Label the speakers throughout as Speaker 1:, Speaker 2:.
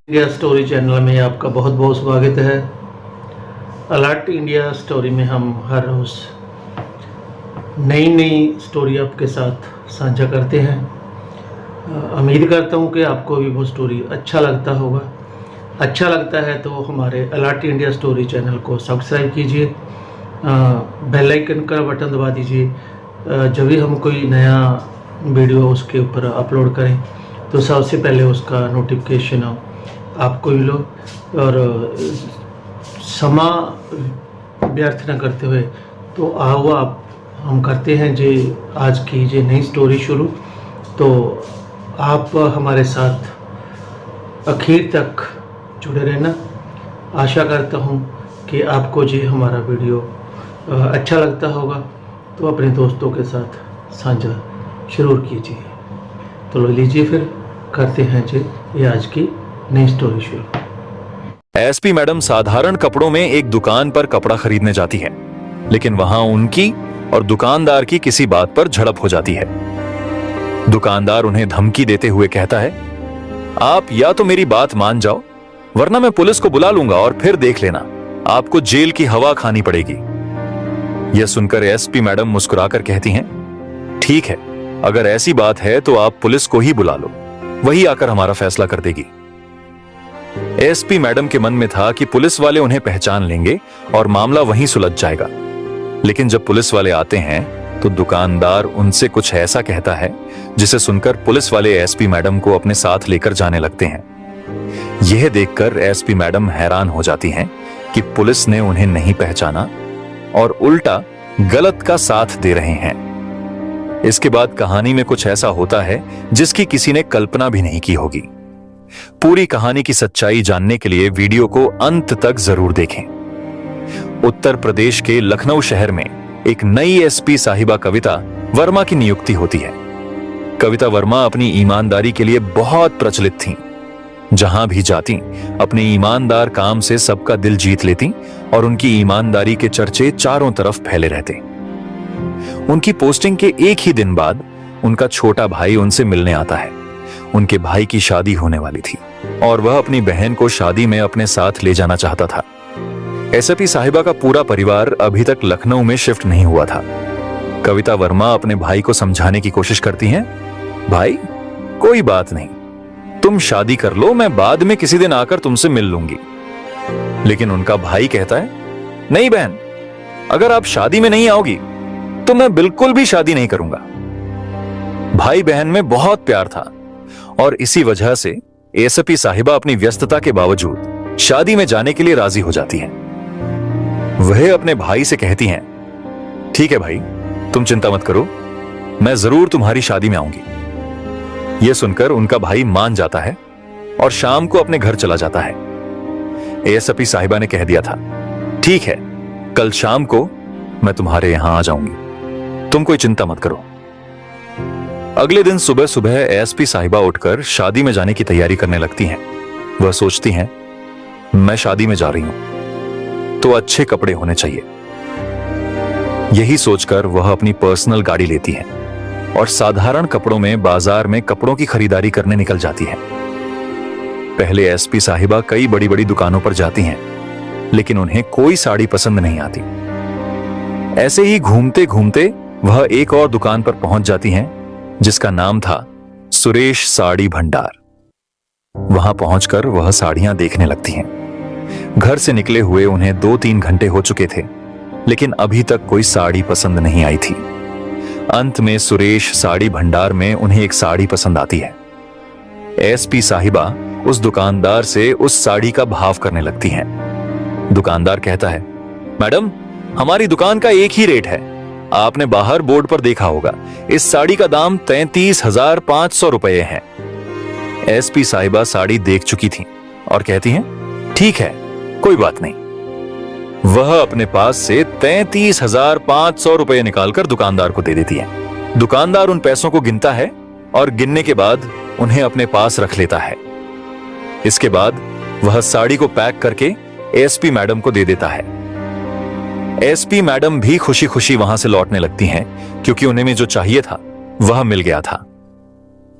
Speaker 1: India story channel में आपका बहुत बहुत स्वागत है। अलर्ट इंडिया स्टोरी में हम हर रोज़ नई स्टोरी आपके साथ साझा करते हैं। उम्मीद करता हूँ कि आपको भी वो स्टोरी अच्छा लगता होगा। अच्छा लगता है तो हमारे अलर्ट इंडिया स्टोरी चैनल को सब्सक्राइब कीजिए, बेल आइकन का बटन दबा दीजिए। जब भी हम कोई नया वीडियो उसके ऊपर अपलोड करें तो सबसे पहले उसका नोटिफिकेशन आपको मिलो। और समा व्यर्थ न करते हुए तो आओ आप हम करते हैं जी आज की जो नई स्टोरी शुरू। तो आप हमारे साथ आखिर तक जुड़े रहना। आशा करता हूँ कि आपको जी हमारा वीडियो अच्छा लगता होगा, तो अपने दोस्तों के साथ साझा जरूर कीजिए। तो लो लीजिए फिर करते हैं जी ये आज की नई स्टोरी शुरू।
Speaker 2: एसपी मैडम साधारण कपड़ों में एक दुकान पर कपड़ा खरीदने जाती है, लेकिन वहां उनकी और दुकानदार की किसी बात पर झड़प हो जाती है। दुकानदार उन्हें धमकी देते हुए कहता है, आप या तो मेरी बात मान जाओ वरना मैं पुलिस को बुला लूंगा और फिर देख लेना, आपको जेल की हवा खानी पड़ेगी। यह सुनकर एसपी मैडम मुस्कुराकर कहती हैं, ठीक है, अगर ऐसी बात है तो आप पुलिस को ही बुला लो, वही आकर हमारा फैसला कर देगी। एसपी मैडम के मन में था कि पुलिस वाले उन्हें पहचान लेंगे और मामला वहीं सुलझ जाएगा। लेकिन जब पुलिस वाले आते हैं तो दुकानदार उनसे कुछ ऐसा कहता है जिसे सुनकर पुलिस वाले एसपी मैडम को अपने साथ लेकर जाने लगते हैं। यह देखकर एसपी मैडम हैरान हो जाती हैं कि पुलिस ने उन्हें नहीं पहचाना और उल्टा गलत का साथ दे रहे हैं। इसके बाद कहानी में कुछ ऐसा होता है जिसकी किसी ने कल्पना भी नहीं की होगी। पूरी कहानी की सच्चाई जानने के लिए वीडियो को अंत तक जरूर देखें। उत्तर प्रदेश के लखनऊ शहर में एक नई एसपी साहिबा कविता वर्मा की नियुक्ति होती है। कविता वर्मा अपनी ईमानदारी के लिए बहुत प्रचलित थीं। जहां भी जाती अपने ईमानदार काम से सबका दिल जीत लेती और उनकी ईमानदारी के चर्चे चारों तरफ फैले रहते। उनकी पोस्टिंग के एक ही दिन बाद उनका छोटा भाई उनसे मिलने आता है। उनके भाई की शादी होने वाली थी और वह अपनी बहन को शादी में अपने साथ ले जाना चाहता था। एसपी साहिबा का पूरा परिवार अभी तक लखनऊ में शिफ्ट नहीं हुआ था। कविता वर्मा अपने भाई को समझाने की कोशिश करती हैं, भाई कोई बात नहीं, तुम शादी कर लो, मैं बाद में किसी दिन आकर तुमसे मिल लूंगी। लेकिन उनका भाई कहता है, नहीं बहन, अगर आप शादी में नहीं आओगी तो मैं बिल्कुल भी शादी नहीं करूंगा। भाई बहन में बहुत प्यार था और इसी वजह से एसपी साहिबा अपनी व्यस्तता के बावजूद शादी में जाने के लिए राजी हो जाती हैं। वह अपने भाई से कहती हैं, ठीक है भाई, तुम चिंता मत करो, मैं जरूर तुम्हारी शादी में आऊंगी। यह सुनकर उनका भाई मान जाता है और शाम को अपने घर चला जाता है। एसपी साहिबा ने कह दिया था, ठीक है, कल शाम को मैं तुम्हारे यहां आ जाऊंगी, तुम कोई चिंता मत करो। अगले दिन सुबह सुबह एसपी साहिबा उठकर शादी में जाने की तैयारी करने लगती हैं। वह सोचती हैं, मैं शादी में जा रही हूं तो अच्छे कपड़े होने चाहिए। यही सोचकर वह अपनी पर्सनल गाड़ी लेती हैं और साधारण कपड़ों में बाजार में कपड़ों की खरीदारी करने निकल जाती हैं। पहले एसपी साहिबा कई बड़ी बड़ी दुकानों पर जाती हैं, लेकिन उन्हें कोई साड़ी पसंद नहीं आती। ऐसे ही घूमते घूमते वह एक और दुकान पर पहुंच जाती हैं जिसका नाम था सुरेश साड़ी भंडार। वहां पहुंचकर वह साड़ियां देखने लगती हैं। घर से निकले हुए उन्हें 2-3 घंटे हो चुके थे, लेकिन अभी तक कोई साड़ी पसंद नहीं आई थी। अंत में सुरेश साड़ी भंडार में उन्हें एक साड़ी पसंद आती है। एसपी साहिबा उस दुकानदार से उस साड़ी का भाव करने लगती हैं। दुकानदार कहता है, मैडम, हमारी दुकान का एक ही रेट है, आपने बाहर बोर्ड पर देखा होगा, इस साड़ी का दाम 33,500 रुपए है। एसपी साहिबा साड़ी देख चुकी थी और कहती हैं, ठीक है, कोई बात नहीं। वह अपने पास से 33,500 रुपए निकालकर दुकानदार को दे देती है। दुकानदार उन पैसों को गिनता है और गिनने के बाद उन्हें अपने पास रख लेता है। इसके बाद वह साड़ी को पैक करके एसपी मैडम को दे देता है। एसपी मैडम भी खुशी खुशी वहां से लौटने लगती हैं, क्योंकि उन्हें में जो चाहिए था वह मिल गया था।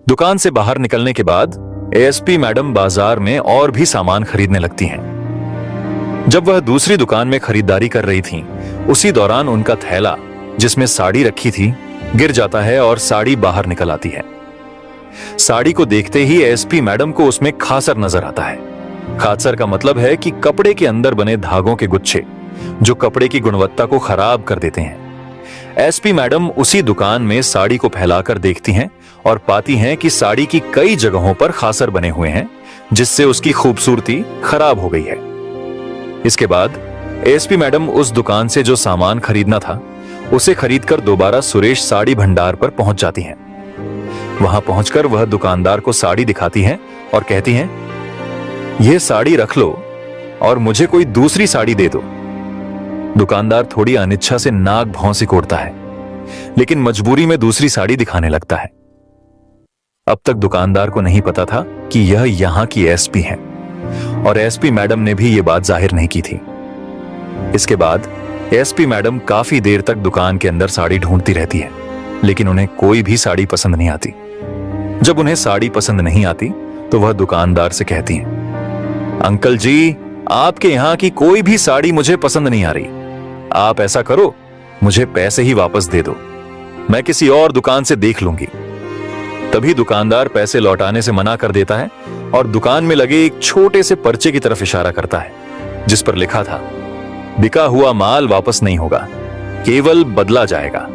Speaker 2: दुकान से बाहर निकलने के बाद एएसपी मैडम बाजार में और भी सामान खरीदने लगती हैं। जब वह दूसरी दुकान में खरीदारी कर रही थीं, उसी दौरान उनका थैला जिसमें साड़ी रखी थी गिर जाता है और साड़ी बाहर निकल आती है। साड़ी को देखते ही एएसपी मैडम को उसमें खासर नजर आता है। खासर का मतलब है कि कपड़े के अंदर बने धागों के गुच्छे जो कपड़े की गुणवत्ता को खराब कर देते हैं। एएसपी मैडम उसी दुकान में साड़ी को फैलाकर देखती हैं और पाती हैं कि साड़ी की कई जगहों पर खासर बने हुए हैं, जिससे उसकी खूबसूरती खराब हो गई है। इसके बाद एएसपी मैडम उस दुकान से जो सामान खरीदना था उसे खरीदकर दोबारा सुरेश साड़ी भंडार पर पहुंच जाती हैं। वहां पहुंचकर वह दुकानदार को साड़ी दिखाती हैं और कहती हैं, यह साड़ी रख लो और मुझे कोई दूसरी साड़ी दे दो। दुकानदार थोड़ी अनिच्छा से नाक भौं सिकोड़ता है, लेकिन मजबूरी में दूसरी साड़ी दिखाने लगता है। अब तक दुकानदार को नहीं पता था कि यह यहां की एएसपी है और एएसपी मैडम ने भी यह बात जाहिर नहीं की थी। इसके बाद एएसपी मैडम काफी देर तक दुकान के अंदर साड़ी ढूंढती रहती है, लेकिन उन्हें कोई भी साड़ी पसंद नहीं आती। जब उन्हें साड़ी पसंद नहीं आती तो वह दुकानदार से कहती हैं, अंकल जी, आपके यहां की कोई भी साड़ी मुझे पसंद नहीं आ रही। आप ऐसा करो, मुझे पैसे ही वापस दे दो, मैं किसी और दुकान से देख लूंगी। तभी दुकानदार पैसे लौटाने से मना कर देता है और दुकान में लगे एक छोटे से पर्चे की तरफ इशारा करता है, जिस पर लिखा था, बिका हुआ माल वापस नहीं होगा, केवल बदला जाएगा।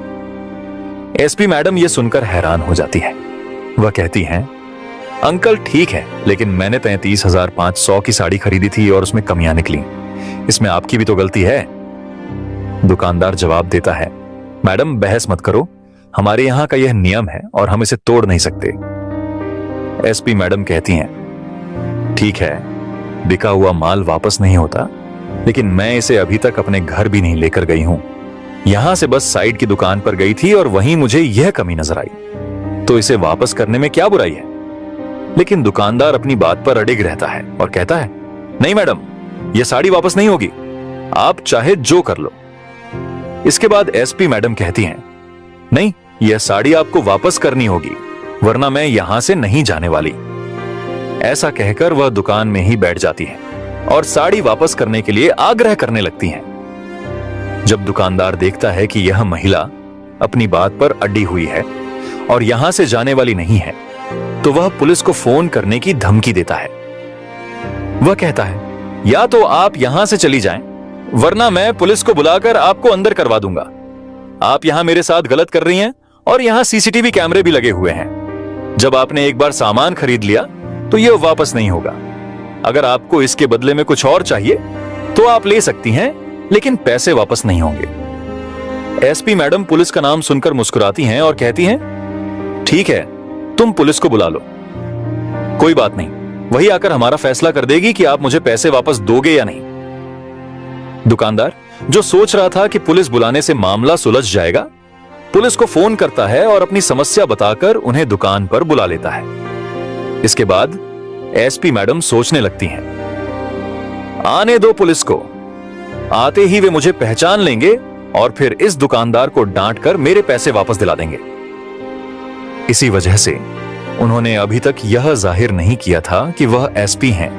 Speaker 2: एएसपी मैडम यह सुनकर हैरान हो जाती है। वह कहती हैं, अंकल ठीक है, लेकिन मैंने 33,500 की साड़ी खरीदी थी और उसमें कमियां निकली, इसमें आपकी भी तो गलती है। दुकानदार जवाब देता है, मैडम बहस मत करो, हमारे यहां का यह नियम है और हम इसे तोड़ नहीं सकते। एएसपी मैडम कहती हैं, ठीक है, बिका हुआ माल वापस नहीं होता, लेकिन मैं इसे अभी तक अपने घर भी नहीं लेकर गई हूं। यहां से बस साइड की दुकान पर गई थी और वहीं मुझे यह कमी नजर आई, तो इसे वापस करने में क्या बुराई है। लेकिन दुकानदार अपनी बात पर अडिग रहता है और कहता है, नहीं मैडम, यह साड़ी वापस नहीं होगी, आप चाहे जो कर लो। इसके बाद एएसपी मैडम कहती हैं, नहीं, यह साड़ी आपको वापस करनी होगी, वरना मैं यहां से नहीं जाने वाली। ऐसा कहकर वह दुकान में ही बैठ जाती है और साड़ी वापस करने के लिए आग्रह करने लगती हैं। जब दुकानदार देखता है कि यह महिला अपनी बात पर अड़ी हुई है और यहां से जाने वाली नहीं है, तो वह पुलिस को फोन करने की धमकी देता है। वह कहता है, या तो आप यहां से चली जाएं, वरना मैं पुलिस को बुलाकर आपको अंदर करवा दूंगा। आप यहां मेरे साथ गलत कर रही हैं और यहां सीसीटीवी कैमरे भी लगे हुए हैं। जब आपने एक बार सामान खरीद लिया तो यह वापस नहीं होगा। अगर आपको इसके बदले में कुछ और चाहिए तो आप ले सकती हैं, लेकिन पैसे वापस नहीं होंगे। एएसपी मैडम पुलिस का नाम सुनकर मुस्कुराती हैं और कहती हैं, ठीक है, तुम पुलिस को बुला लो, कोई बात नहीं, वही आकर हमारा फैसला कर देगी कि आप मुझे पैसे वापस दोगे या नहीं। दुकानदार, जो सोच रहा था कि पुलिस बुलाने से मामला सुलझ जाएगा, पुलिस को फोन करता है और अपनी समस्या बताकर उन्हें दुकान पर बुला लेता है। इसके बाद एएसपी मैडम सोचने लगती हैं, आने दो पुलिस को, आते ही वे मुझे पहचान लेंगे और फिर इस दुकानदार को डांटकर मेरे पैसे वापस दिला देंगे। इसी वजह से उन्होंने अभी तक यह जाहिर नहीं किया था कि वह एसपी हैं,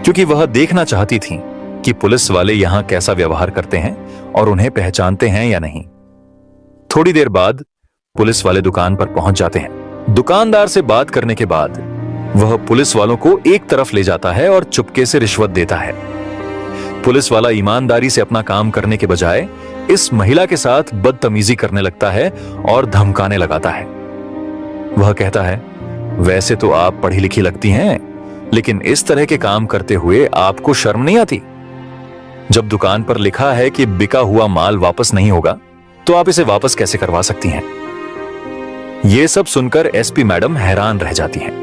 Speaker 2: क्योंकि वह देखना चाहती थीं कि पुलिस वाले यहां कैसा व्यवहार करते हैं और उन्हें पहचानते हैं या नहीं। थोड़ी देर बाद पुलिस वाले दुकान पर पहुंच जाते हैं। दुकानदार से बात करने के बाद वह पुलिस वालों को एक तरफ ले जाता है और चुपके से रिश्वत देता है। पुलिस वाला ईमानदारी से अपना काम करने के बजाय इस महिला के साथ बदतमीजी करने लगता है और धमकाने लगाता है। वह कहता है, वैसे तो आप पढ़ी लिखी लगती हैं, लेकिन इस तरह के काम करते हुए आपको शर्म नहीं आती? जब दुकान पर लिखा है कि बिका हुआ माल वापस नहीं होगा, तो आप इसे वापस कैसे करवा सकती हैं? यह सब सुनकर एसपी मैडम हैरान रह जाती हैं।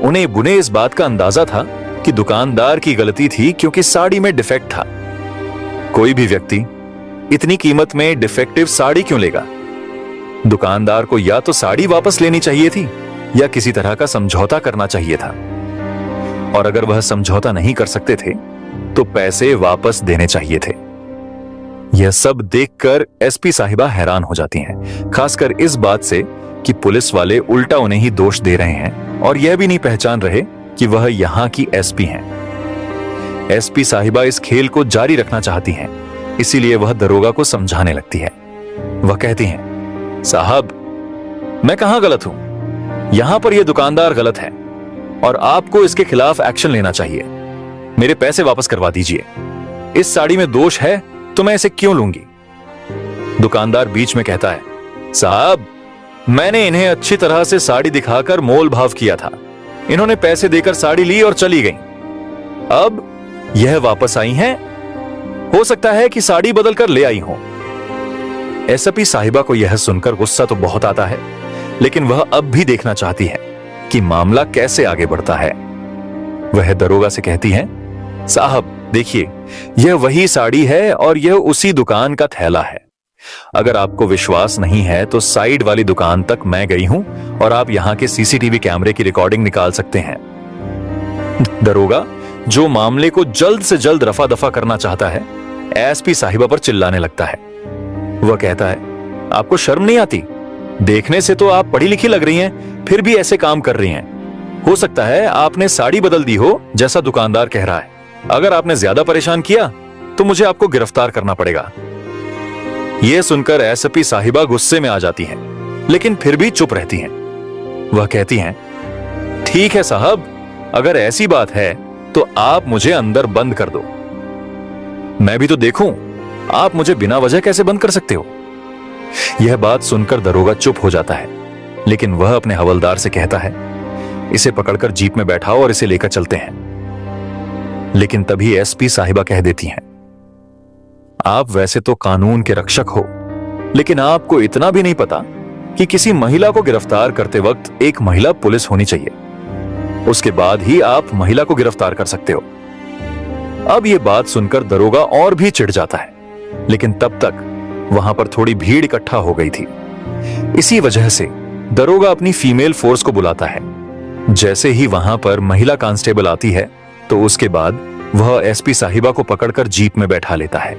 Speaker 2: उन्हें बुने इस बात का अंदाजा था कि दुकानदार की गलती थी, क्योंकि साड़ी में डिफेक्ट था। कोई भी व्यक्ति इतनी कीमत में डिफेक्टिव साड़ी क्यों लेगा? दुकानदार को या तो साड़ी वापस लेनी चाहिए थी या किसी तरह का समझौता करना चाहिए था, और अगर वह समझौता नहीं कर सकते थे तो पैसे वापस देने चाहिए थे। यह सब देखकर एसपी साहिबा हैरान हो जाती हैं, खासकर इस बात से कि पुलिस वाले उल्टा उन्हें ही दोष दे रहे हैं और यह भी नहीं पहचान रहे कि वह यहां की एसपी हैं। एसपी साहिबा इस खेल को जारी रखना चाहती हैं, इसीलिए वह दरोगा को समझाने लगती है। वह कहती हैं, साहब, मैं कहां गलत हूं? यहां पर यह दुकानदार गलत है और आपको इसके खिलाफ एक्शन लेना चाहिए। मेरे पैसे वापस करवा दीजिए। इस साड़ी में दोष है तो मैं इसे क्यों लूंगी? दुकानदार बीच में कहता है, साहब, मैंने इन्हें अच्छी तरह से साड़ी दिखाकर मोल भाव किया था। इन्होंने पैसे देकर साड़ी ली और चली गई। अब यह वापस आई हैं, हो सकता है कि साड़ी बदल कर ले आई हो। एसपी साहिबा को यह सुनकर गुस्सा तो बहुत आता है, लेकिन वह अब भी देखना चाहती है कि मामला कैसे आगे बढ़ता है। वह दरोगा से कहती है, साहब देखिए, यह वही साड़ी है और यह उसी दुकान का थैला है। अगर आपको विश्वास नहीं है तो साइड वाली दुकान तक मैं गई हूं और आप यहां के सीसीटीवी कैमरे की रिकॉर्डिंग निकाल सकते हैं। दरोगा, जो मामले को जल्द से जल्द रफा दफा करना चाहता है, एसपी साहिबा पर चिल्लाने लगता है। वह कहता है, आपको शर्म नहीं आती? देखने से तो आप पढ़ी लिखी लग रही हैं, फिर भी ऐसे काम कर रही हैं। हो सकता है आपने साड़ी बदल दी हो, जैसा दुकानदार कह रहा है। अगर आपने ज्यादा परेशान किया तो मुझे आपको गिरफ्तार करना पड़ेगा। यह सुनकर एसपी साहिबा गुस्से में आ जाती हैं, लेकिन फिर भी चुप रहती हैं। वह कहती हैं, ठीक है साहब, अगर ऐसी बात है तो आप मुझे अंदर बंद कर दो। मैं भी तो देखूं, आप मुझे बिना वजह कैसे बंद कर सकते हो? यह बात सुनकर दरोगा चुप हो जाता है, लेकिन वह अपने हवलदार से कहता है, इसे पकड़कर जीप में बैठाओ और इसे लेकर चलते हैं। लेकिन तभी एसपी साहिबा कह देती हैं, आप वैसे तो कानून के रक्षक हो, लेकिन आपको इतना भी नहीं पता कि किसी महिला को गिरफ्तार करते वक्त एक महिला पुलिस होनी चाहिए। उसके बाद ही आप महिला को गिरफ्तार कर सकते हो। अब यह बात सुनकर दरोगा और भी चिढ़ जाता है, लेकिन तब तक वहां पर थोड़ी भीड़ इकट्ठा हो गई थी। इसी वजह से दरोगा अपनी फीमेल फोर्स को बुलाता है। जैसे ही वहां पर महिला कांस्टेबल आती है तो उसके बाद वह एसपी साहिबा को पकड़कर जीप में बैठा लेता है।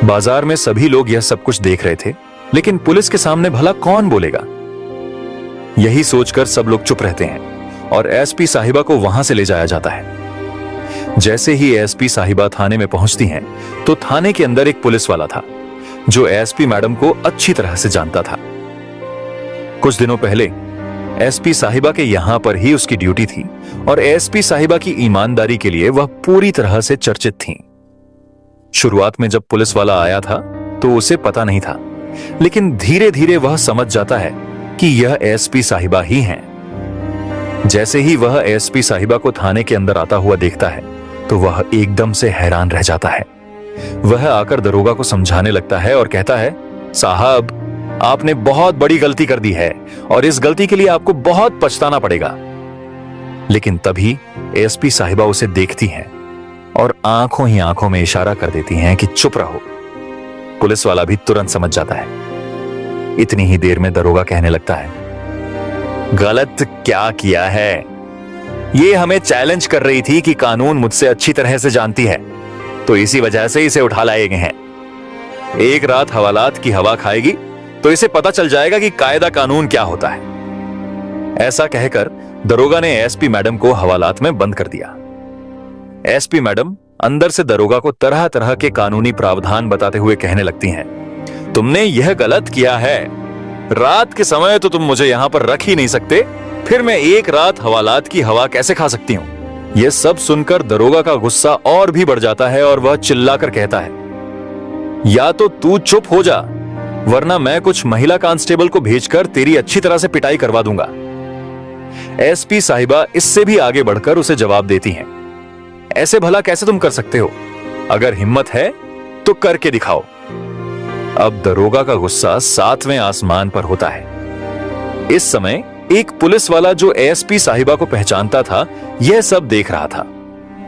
Speaker 2: बाजार में सभी लोग यह सब कुछ देख रहे थे, लेकिन पुलिस के सामने भला कौन बोलेगा? यही सोचकर सब लोग चुप रहते हैं और एसपी साहिबा को वहां से ले जाया जाता है। जैसे ही एसपी साहिबा थाने में पहुंचती हैं, तो थाने के अंदर एक पुलिस वाला था जो एसपी मैडम को अच्छी तरह से जानता था। कुछ दिनों पहले एसपी साहिबा के यहां पर ही उसकी ड्यूटी थी और एसपी साहिबा की ईमानदारी के लिए वह पूरी तरह से चर्चित थीं। शुरुआत में जब पुलिस वाला आया था तो उसे पता नहीं था, लेकिन धीरे धीरे वह समझ जाता है कि यह एसपी साहिबा ही हैं। जैसे ही वह एसपी साहिबा को थाने के अंदर आता हुआ देखता है तो वह एकदम से हैरान रह जाता है। वह आकर दरोगा को समझाने लगता है और कहता है, साहब, आपने बहुत बड़ी गलती कर दी है और इस गलती के लिए आपको बहुत पछताना पड़ेगा। लेकिन तभी एसपी साहिबा उसे देखती हैं और आंखों ही आंखों में इशारा कर देती हैं कि चुप रहो। पुलिस वाला भी तुरंत समझ जाता है। इतनी ही देर में दरोगा कहने लगता है, गलत क्या किया है? ये हमें चैलेंज कर रही थी कि कानून मुझसे अच्छी तरह से जानती है, तो इसी वजह से इसे उठा लाए गए हैं। एक रात हवालात की हवा खाएगी तो इसे पता चल जाएगा कि कायदा कानून क्या होता है। ऐसा कहकर दरोगा ने एसपी मैडम को हवालात में बंद कर दिया। एसपी मैडम अंदर से दरोगा को तरह तरह के कानूनी प्रावधान बताते हुए कहने लगती हैं, तुमने यह गलत किया है। रात के समय तो तुम मुझे यहां पर रख ही नहीं सकते, फिर मैं एक रात हवालात की हवा कैसे खा सकती हूं? यह सब सुनकर दरोगा का गुस्सा और भी बढ़ जाता है और वह चिल्लाकर कहता है, या तो तू चुप हो जा, वरना मैं कुछ महिला कांस्टेबल को भेजकर तेरी अच्छी तरह से पिटाई करवा दूंगा। एसपी साहिबा इससे भी आगे बढ़कर उसे जवाब देती हैं, ऐसे भला कैसे तुम कर सकते हो? अगर हिम्मत है तो करके दिखाओ। अब दरोगा का गुस्सा 7वें आसमान पर होता है। इस समय एक पुलिस वाला जो एसपी साहिबा को पहचानता था, यह सब देख रहा था।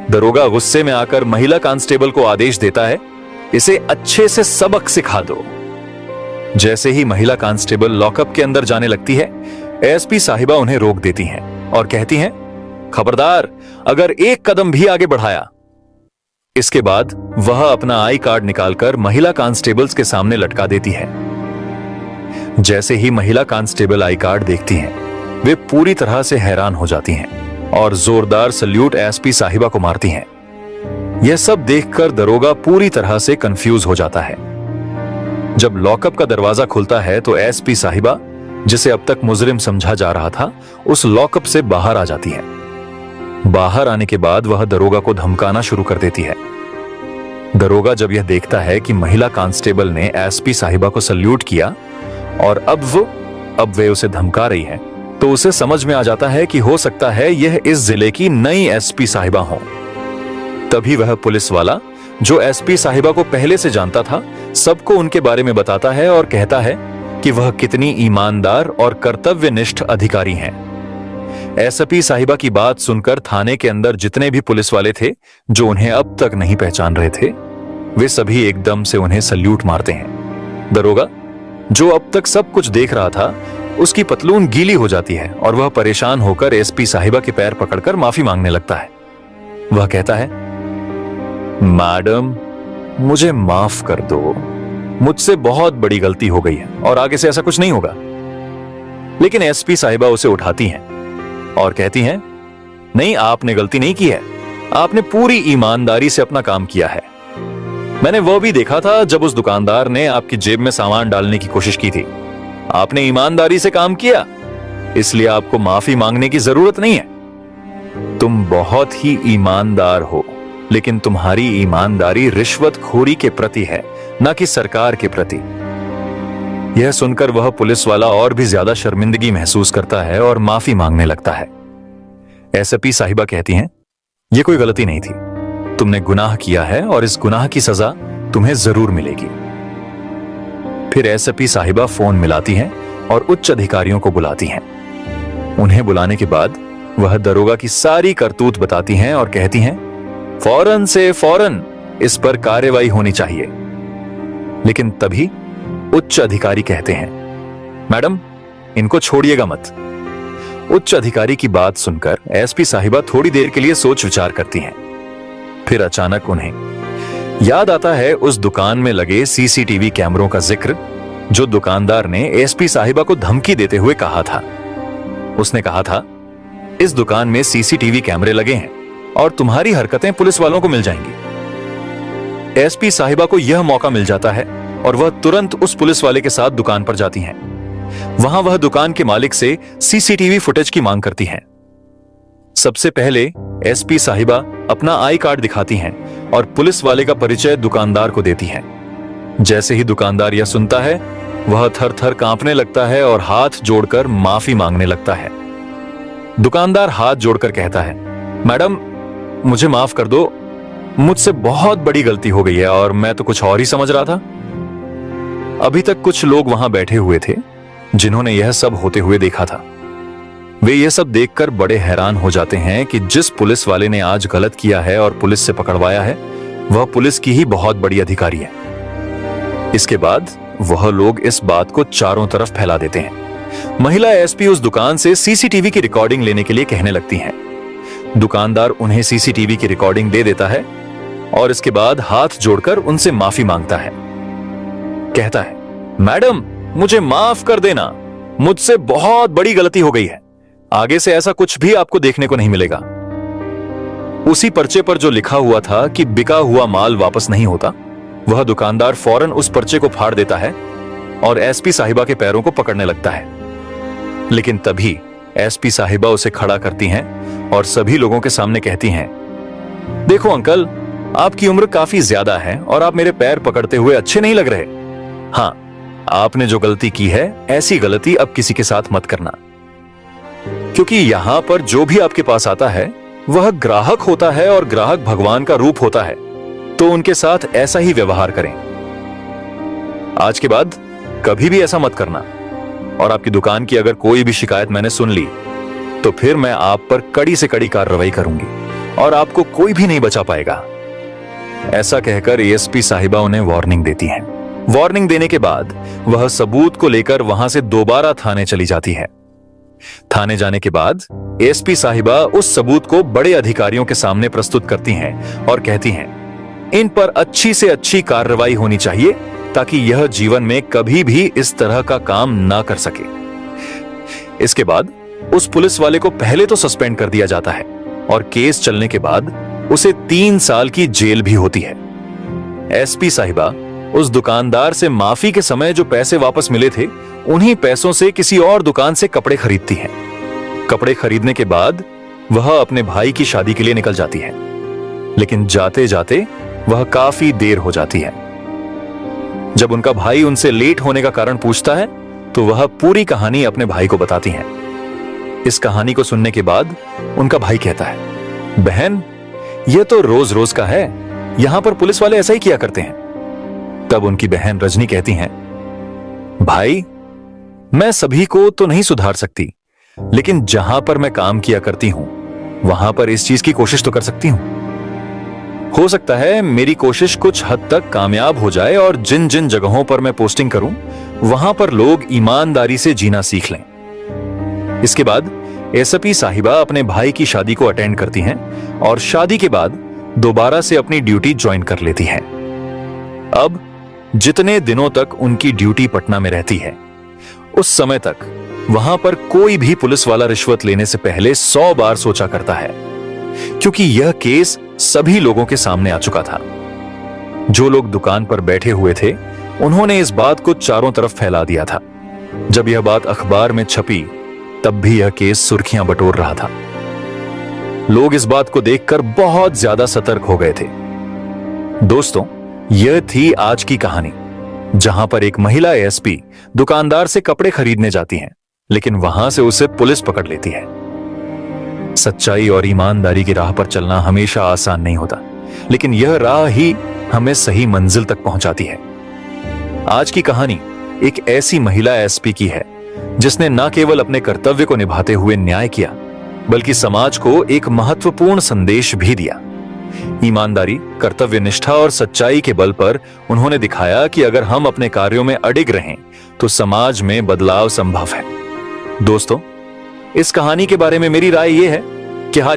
Speaker 2: दरोगा गुस्से में आकर महिला कांस्टेबल को आदेश देता है, इसे अच्छे से सबक सिखा दो। जैसे ही महिला कांस्टेबल लॉकअप के अंदर जाने लगती है, एसपी साहिबा उन्हें रोक देती हैं और कहती हैं, खबरदार, अगर एक कदम भी आगे बढ़ाया। इसके बाद वह अपना आई कार्ड निकालकर महिला कांस्टेबल्स के सामने लटका देती है। जैसे ही महिला कांस्टेबल आई कार्ड देखती हैं, वे पूरी तरह से हैरान हो जाती हैं और जोरदार सल्यूट एसपी साहिबा को मारती हैं। यह सब देखकर दरोगा पूरी तरह से कंफ्यूज हो जाता है। जब लॉकअप का दरवाजा खुलता है तो एसपी साहिबा, जिसे अब तक मुजरिम समझा जा रहा था, उस लॉकअप से बाहर आ जाती है। बाहर आने के बाद वह दरोगा को धमकाना शुरू कर देती है। दरोगा जब यह देखता है कि महिला कांस्टेबल ने एसपी साहिबा को सल्यूट किया और अब वे उसे धमका रही है, तो उसे समझ में आ जाता है कि हो सकता है यह इस जिले की नई एसपी साहिबा हो। तभी वह पुलिस वाला, जो एसपी साहिबा को पहले से जानता था, सबको उनके बारे में बताता है और कहता है कि वह कितनी ईमानदार और कर्तव्यनिष्ठ अधिकारी हैं। एसपी साहिबा की बात सुनकर थाने के अंदर जितने भी पुलिस वाले थे, जो उन्हें अब तक नहीं पहचान रहे थे, वे सभी एकदम से उन्हें सल्यूट मारते हैं। दरोगा, जो अब तक सब कुछ देख रहा था, उसकी पतलून गीली हो जाती है और वह परेशान होकर एसपी साहिबा के पैर पकड़कर माफी मांगने लगता है। वह कहता है, मैडम, मुझे माफ कर दो, मुझसे बहुत बड़ी गलती हो गई है और आगे से ऐसा कुछ नहीं होगा। लेकिन एसपी साहिबा उसे उठाती हैं और कहती हैं, नहीं, आपने गलती नहीं की है, आपने पूरी ईमानदारी से अपना काम किया है। मैंने वो भी देखा था जब उस दुकानदार ने आपकी जेब में सामान डालने की कोशिश की थी। आपने ईमानदारी से काम किया, इसलिए आपको माफी मांगने की जरूरत नहीं है। तुम बहुत ही ईमानदार हो, लेकिन तुम्हारी ईमानदारी रिश्वतखोरी के प्रति है, न कि सरकार के प्रति। यह सुनकर वह पुलिस वाला और भी ज्यादा शर्मिंदगी महसूस करता है और माफी मांगने लगता है। एसपी साहिबा कहती हैं, यह कोई गलती नहीं थी, तुमने गुनाह किया है और इस गुनाह की सजा तुम्हें जरूर मिलेगी। फिर एसपी साहिबा फोन मिलाती हैं और उच्च अधिकारियों को बुलाती हैं। उन्हें बुलाने के बाद वह दरोगा की सारी करतूत बताती हैं और कहती हैं, फौरन से फौरन इस पर कार्रवाई होनी चाहिए। लेकिन तभी उच्च अधिकारी कहते हैं, मैडम, इनको छोड़िएगा मत। उच्च अधिकारी की बात सुनकर एसपी साहिबा थोड़ी देर के लिए सोच विचार करती हैं। फिर अचानक उन्हें याद आता है उस दुकान में लगे सीसीटीवी कैमरों का जिक्र, जो दुकानदार ने एसपी साहिबा को धमकी देते हुए कहा था। उसने कहा था, इस दुकान में सीसीटीवी कैमरे लगे हैं और तुम्हारी हरकतें पुलिस वालों को मिल जाएंगी। एसपी साहिबा को यह मौका मिल जाता है और वह तुरंत उस पुलिस वाले के साथ दुकान पर जाती हैं। वहां वह दुकान के मालिक से सीसीटीवी फुटेज की मांग करती हैं। सबसे पहले एसपी साहिबा अपना आई कार्ड दिखाती हैं और पुलिस वाले का परिचय दुकानदार को देती हैं। जैसे ही दुकानदार यह सुनता है, वह थर थर कांपने लगता है और हाथ जोड़कर माफी मांगने लगता है। दुकानदार हाथ जोड़कर कहता है, मैडम, मुझे माफ कर दो, मुझसे बहुत बड़ी गलती हो गई है और मैं तो कुछ और ही समझ रहा था। अभी तक कुछ लोग वहां बैठे हुए थे जिन्होंने यह सब होते हुए देखा था। वे यह सब देखकर बड़े हैरान हो जाते हैं कि जिस पुलिस वाले ने आज गलत किया है और पुलिस से पकड़वाया है, वह पुलिस की ही बहुत बड़ी अधिकारी है। इसके बाद वह लोग इस बात को चारों तरफ फैला देते हैं। महिला एसपी उस दुकान से सीसीटीवी की रिकॉर्डिंग लेने के लिए कहने लगती हैं। दुकानदार उन्हें सीसीटीवी की रिकॉर्डिंग दे देता है और इसके बाद हाथ जोड़कर उनसे माफी मांगता है। कहता है, मैडम, मुझे माफ कर देना, मुझसे बहुत बड़ी गलती हो गई है, आगे से ऐसा कुछ भी आपको देखने को नहीं मिलेगा। उसी पर्चे पर जो लिखा हुआ था कि बिका हुआ माल वापस नहीं होता, वह दुकानदार फौरन उस पर्चे को फाड़ देता है और एसपी साहिबा के पैरों को पकड़ने लगता है। लेकिन तभी एसपी साहिबा उसे खड़ा करती हैं और सभी लोगों के सामने कहती हैं, देखो अंकल, आपकी उम्र काफी ज्यादा है और आप मेरे पैर पकड़ते हुए अच्छे नहीं लग रहे। हाँ, आपने जो गलती की है, ऐसी गलती अब किसी के साथ मत करना, क्योंकि यहां पर जो भी आपके पास आता है वह ग्राहक होता है और ग्राहक भगवान का रूप होता है, तो उनके साथ ऐसा ही व्यवहार करें। आज के बाद कभी भी ऐसा मत करना और आपकी दुकान की अगर कोई भी शिकायत मैंने सुन ली तो फिर मैं आप पर कड़ी से कड़ी कार्रवाई करूंगी और आपको कोई भी नहीं बचा पाएगा। ऐसा कहकर एएसपी साहिबा उन्हें वार्निंग देती हैं। वार्निंग देने के बाद वह सबूत को लेकर वहां से दोबारा थाने चली जाती है। थाने जाने के बाद एएसपी साहिबा उस सबूत को बड़े अधिकारियों के सामने प्रस्तुत करती हैं और कहती हैं, इन पर अच्छी से अच्छी कार्रवाई होनी चाहिए ताकि यह जीवन में कभी भी इस तरह का काम ना कर सके। इसके बाद उस पुलिस वाले को पहले तो सस्पेंड कर दिया जाता है और केस चलने के बाद उसे 3 साल की जेल भी होती है। एसपी साहिबा उस दुकानदार से माफी के समय जो पैसे वापस मिले थे, उन्हीं पैसों से किसी और दुकान से कपड़े खरीदती हैं। कपड़े खरीदने के बाद वह अपने भाई की शादी के लिए निकल जाती है, लेकिन जाते जाते वह काफी देर हो जाती है। जब उनका भाई उनसे लेट होने का कारण पूछता है तो वह पूरी कहानी अपने भाई को बताती हैं। इस कहानी को सुनने के बाद उनका भाई कहता है, बहन, यह तो रोज रोज का है, यहां पर पुलिस वाले ऐसा ही किया करते हैं। तब उनकी बहन रजनी कहती हैं, भाई, मैं सभी को तो नहीं सुधार सकती, लेकिन जहां पर मैं काम किया करती हूं वहां पर इस चीज की कोशिश तो कर सकती हूं। हो सकता है मेरी कोशिश कुछ हद तक कामयाब हो जाए और जिन जिन जगहों पर मैं पोस्टिंग करूं वहां पर लोग ईमानदारी से जीना सीख लें। इसके बाद एसपी साहिबा अपने भाई की शादी को अटेंड करती हैं और शादी के बाद दोबारा से अपनी ड्यूटी ज्वाइन कर लेती हैं। अब जितने दिनों तक उनकी ड्यूटी पटना में रहती है, उस समय तक वहां पर कोई भी पुलिस वाला रिश्वत लेने से पहले 100 बार सोचा करता है, क्योंकि यह केस सभी लोगों के सामने आ चुका था। जो लोग दुकान पर बैठे हुए थे उन्होंने इस बात को चारों तरफ फैला दिया था। जब यह बात अखबार में छपी तब भी यह केस सुर्खियां बटोर रहा था। लोग इस बात को देखकर बहुत ज्यादा सतर्क हो गए थे। दोस्तों, यह थी आज की कहानी, जहां पर एक महिला एसपी दुकानदार से कपड़े खरीदने जाती हैं, लेकिन वहां से उसे पुलिस पकड़ लेती है। सच्चाई और ईमानदारी की राह पर चलना हमेशा आसान नहीं होता, लेकिन यह राह ही हमें सही मंजिल तक पहुंचाती है। आज की कहानी एक ऐसी महिला एसपी की है जिसने न केवल अपने कर्तव्य को निभाते हुए न्याय किया, बल्कि समाज को एक महत्वपूर्ण संदेश भी दिया। ईमानदारी, कर्तव्य निष्ठा और सच्चाई के बल पर उन्होंने दिखाया कि अगर हम अपने कार्यों में अडिग रहें तो समाज में बदलाव संभव है। दोस्तों, इस कहानी के बारे में मेरी राय यह है कि हाँ,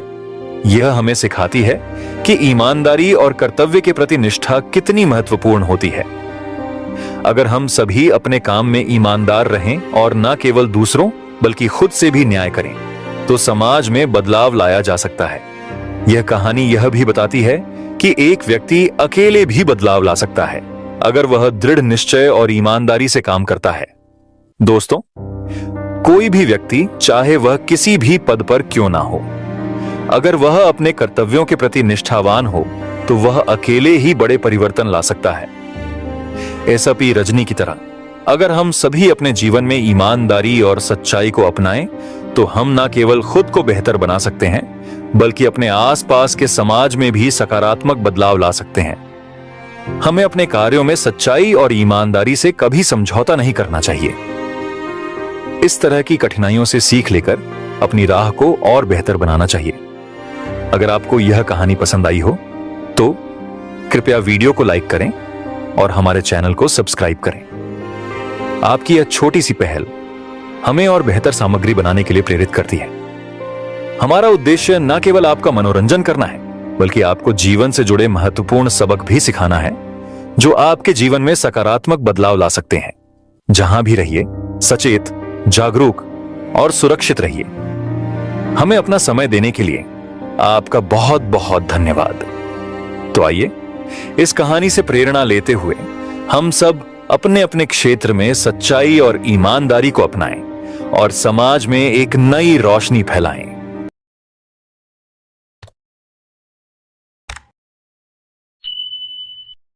Speaker 2: यह हमें सिखाती है कि ईमानदारी और कर्तव्य के प्रति निष्ठा कितनी महत्वपूर्ण होती है। अगर हम सभी अपने काम में ईमानदार रहें और न केवल दूसरों बल्कि खुद से भी न्याय करें, तो समाज में बदलाव लाया जा सकता है। यह कहानी यह भी बताती है कि एक व्यक्ति अकेले भी बदलाव ला सकता है, अगर वह दृढ़ निश्चय और ईमानदारी से काम करता है। दोस्तों, कोई भी व्यक्ति, चाहे वह किसी भी पद पर क्यों ना हो, अगर वह अपने कर्तव्यों के प्रति निष्ठावान हो तो वह अकेले ही बड़े परिवर्तन ला सकता है। एसपी रजनी की तरह अगर हम सभी अपने जीवन में ईमानदारी और सच्चाई को अपनाएं तो हम न केवल खुद को बेहतर बना सकते हैं, बल्कि अपने आसपास के समाज में भी सकारात्मक बदलाव ला सकते हैं। हमें अपने कार्यों में सच्चाई और ईमानदारी से कभी समझौता नहीं करना चाहिए। इस तरह की कठिनाइयों से सीख लेकर अपनी राह को और बेहतर बनाना चाहिए। अगर आपको यह कहानी पसंद आई हो तो कृपया वीडियो को लाइक करें और हमारे चैनल को सब्सक्राइब करें। आपकी यह छोटी सी पहल हमें और बेहतर सामग्री बनाने के लिए प्रेरित करती है। हमारा उद्देश्य न केवल आपका मनोरंजन करना है, बल्कि आपको जीवन से जुड़े महत्वपूर्ण सबक भी सिखाना है, जो आपके जीवन में सकारात्मक बदलाव ला सकते हैं। जहां भी रहिए, सचेत, जागरूक और सुरक्षित रहिए। हमें अपना समय देने के लिए आपका बहुत बहुत धन्यवाद। तो आइए, इस कहानी से प्रेरणा लेते हुए हम सब अपने अपने क्षेत्र में सच्चाई और ईमानदारी को अपनाएं और समाज में एक नई रोशनी फैलाएं।